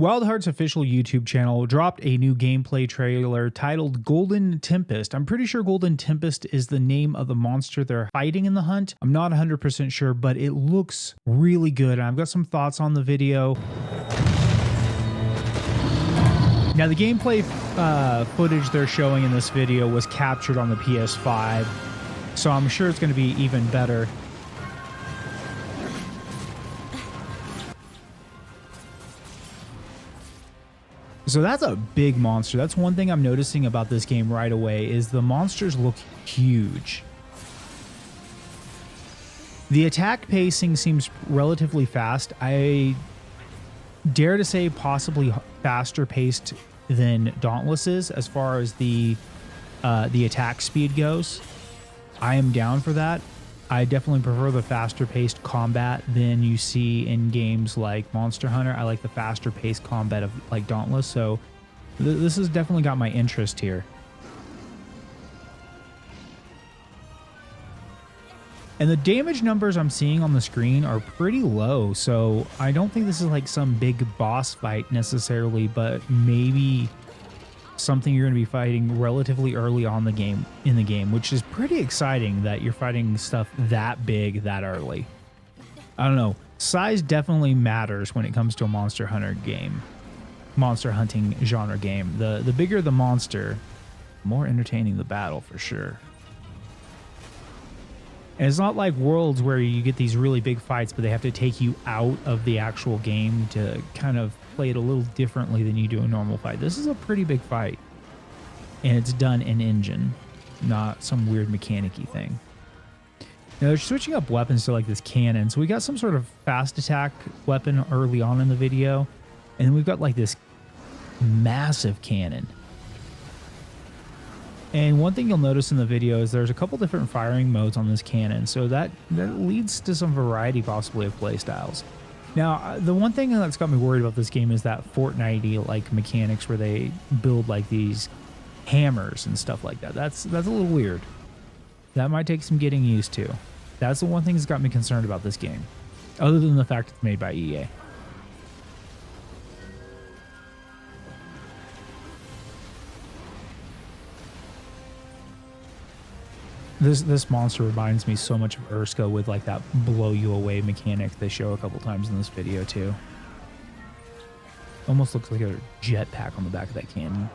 Wild Heart's official YouTube channel dropped a new gameplay trailer titled Golden Tempest. I'm pretty sure Golden Tempest is the name of the monster they're fighting in the hunt. I'm not 100% sure, but it looks really good. And I've got some thoughts on the video. Now, the gameplay footage they're showing in this video was captured on the PS5, so I'm sure it's going to be even better. So that's a big monster. That's one thing I'm noticing about this game right away is the monsters look huge. The attack pacing seems relatively fast. I dare to say possibly faster paced than Dauntless is as far as the attack speed goes. I am down for that. I definitely prefer the faster paced combat than you see in games like Monster Hunter. I like the faster paced combat of like Dauntless, so this has definitely got my interest here. And the damage numbers I'm seeing on the screen are pretty low, so I don't think this is like some big boss fight necessarily, but maybe something you're going to be fighting relatively early on in the game, which is pretty exciting that you're fighting stuff that big that early. I don't know. Size definitely matters when it comes to a Monster Hunting genre game. The bigger the monster, the more entertaining the battle for sure. And it's not like Worlds where you get these really big fights, but they have to take you out of the actual game to kind of play it a little differently than you do a normal fight. This is a pretty big fight, and it's done in engine, not some weird mechanic-y thing. Now they're switching up weapons to like this cannon. So we got some sort of fast attack weapon early on in the video, and then we've got like this massive cannon. And one thing you'll notice in the video is there's a couple different firing modes on this cannon, so that leads to some variety possibly of play styles. Now, the one thing that's got me worried about this game is that Fortnite-y like mechanics where they build like these hammers and stuff like that. That's a little weird. That might take some getting used to. That's the one thing that's got me concerned about this game, other than the fact it's made by EA. This monster reminds me so much of Urska with like that blow you away mechanic they show a couple times in this video too. Almost looks like a jetpack on the back of that cannon.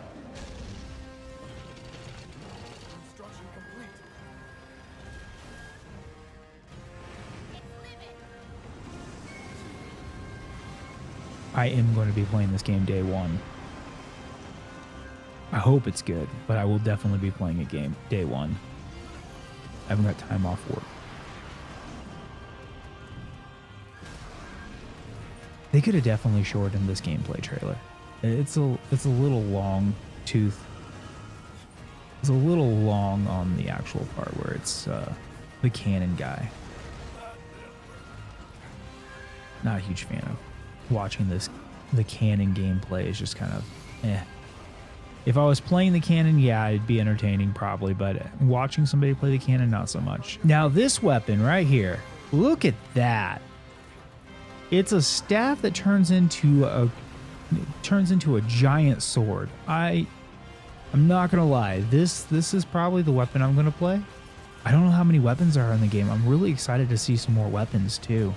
I am going to be playing this game day one. I hope it's good, but I will definitely be playing a game day one. I haven't got time off work. They could have definitely shortened this gameplay trailer. It's a little long tooth. It's a little long on the actual part where it's the cannon guy. Not a huge fan of watching the cannon gameplay is just kind of eh. If I was playing the cannon, yeah, it'd be entertaining probably, but watching somebody play the cannon, not so much. Now this weapon right here, look at that. It's a staff that turns into a giant sword. I'm not gonna lie, this is probably the weapon I'm gonna play. I don't know how many weapons are in the game. I'm really excited to see some more weapons too.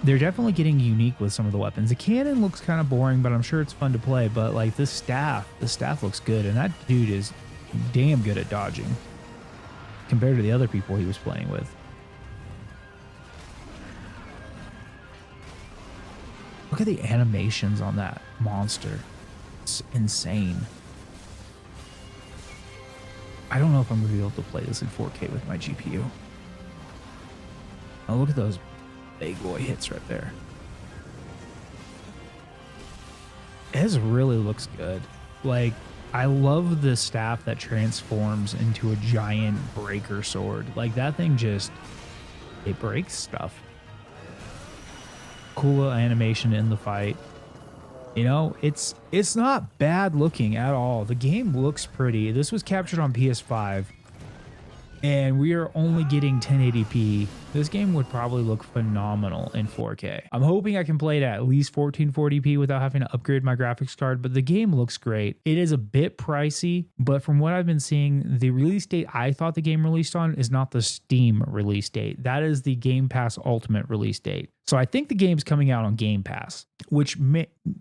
They're definitely getting unique with some of the weapons. The cannon looks kind of boring, but I'm sure it's fun to play. But like the staff looks good, and that dude is damn good at dodging compared to the other people he was playing with. Look at the animations on that monster. It's insane. I don't know if I'm going to be able to play this in 4K with my GPU. Oh, look at those big boy hits right there. It really looks good. Like, I love the staff that transforms into a giant breaker sword. Like, that thing just, it breaks stuff. Cool animation in the fight. You know, it's not bad looking at all. The game looks pretty. This was captured on PS5. and we are only getting 1080p. This game would probably look phenomenal in 4K. I'm hoping I can play it at least 1440p without having to upgrade my graphics card, but the game looks great. It is a bit pricey, but from what I've been seeing, the release date I thought the game released on is not the Steam release date. That is the Game Pass Ultimate release date. So I think the game's coming out on Game Pass, which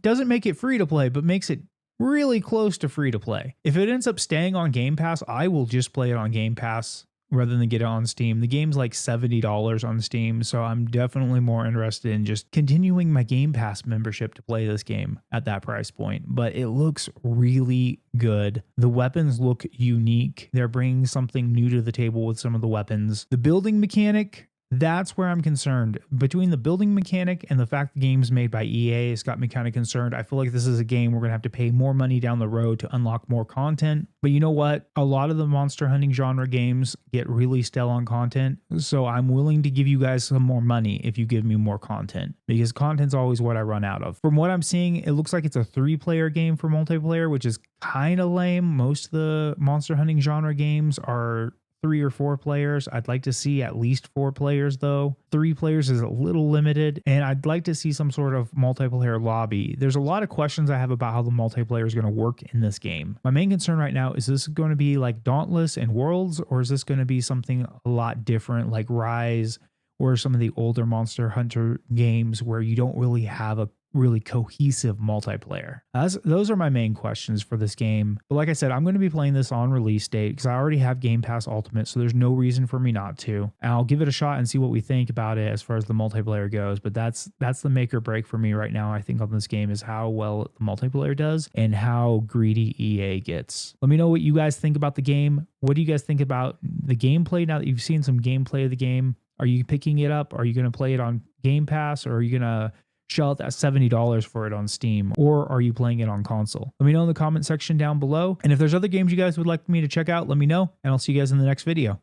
doesn't make it free to play, but makes it really close to free to play. If it ends up staying on Game Pass, I will just play it on Game Pass rather than get it on Steam. The game's like $70 on Steam, so I'm definitely more interested in just continuing my Game Pass membership to play this game at that price point. But it looks really good. The weapons look unique. They're bringing something new to the table with some of the weapons. The building mechanic, that's where I'm concerned. Between the building mechanic and the fact the game's made by EA, it's got me kind of concerned. I feel like this is a game we're going to have to pay more money down the road to unlock more content. But you know what? A lot of the monster hunting genre games get really stale on content. So I'm willing to give you guys some more money if you give me more content, because content's always what I run out of. From what I'm seeing, it looks like it's a 3-player game for multiplayer, which is kind of lame. Most of the monster hunting genre games are 3 or 4 players. I'd like to see at least 4 players though. 3 players is a little limited, and I'd like to see some sort of multiplayer lobby. There's a lot of questions I have about how the multiplayer is going to work in this game. My main concern right now is this going to be like Dauntless and Worlds, or is this going to be something a lot different like Rise or some of the older Monster Hunter games where you don't really have a really cohesive multiplayer? Those are my main questions for this game. But like I said, I'm going to be playing this on release date because I already have Game Pass Ultimate, so there's no reason for me not to. And I'll give it a shot and see what we think about it as far as the multiplayer goes. But that's the make or break for me right now, I think, on this game, is how well the multiplayer does and how greedy EA gets. Let me know what you guys think about the game. What do you guys think about the gameplay now that you've seen some gameplay of the game? Are you picking it up? Are you going to play it on Game Pass, or are you going to shell out that $70 for it on Steam, or are you playing it on console? Let me know in the comment section down below. And if there's other games you guys would like me to check out, let me know, and I'll see you guys in the next video.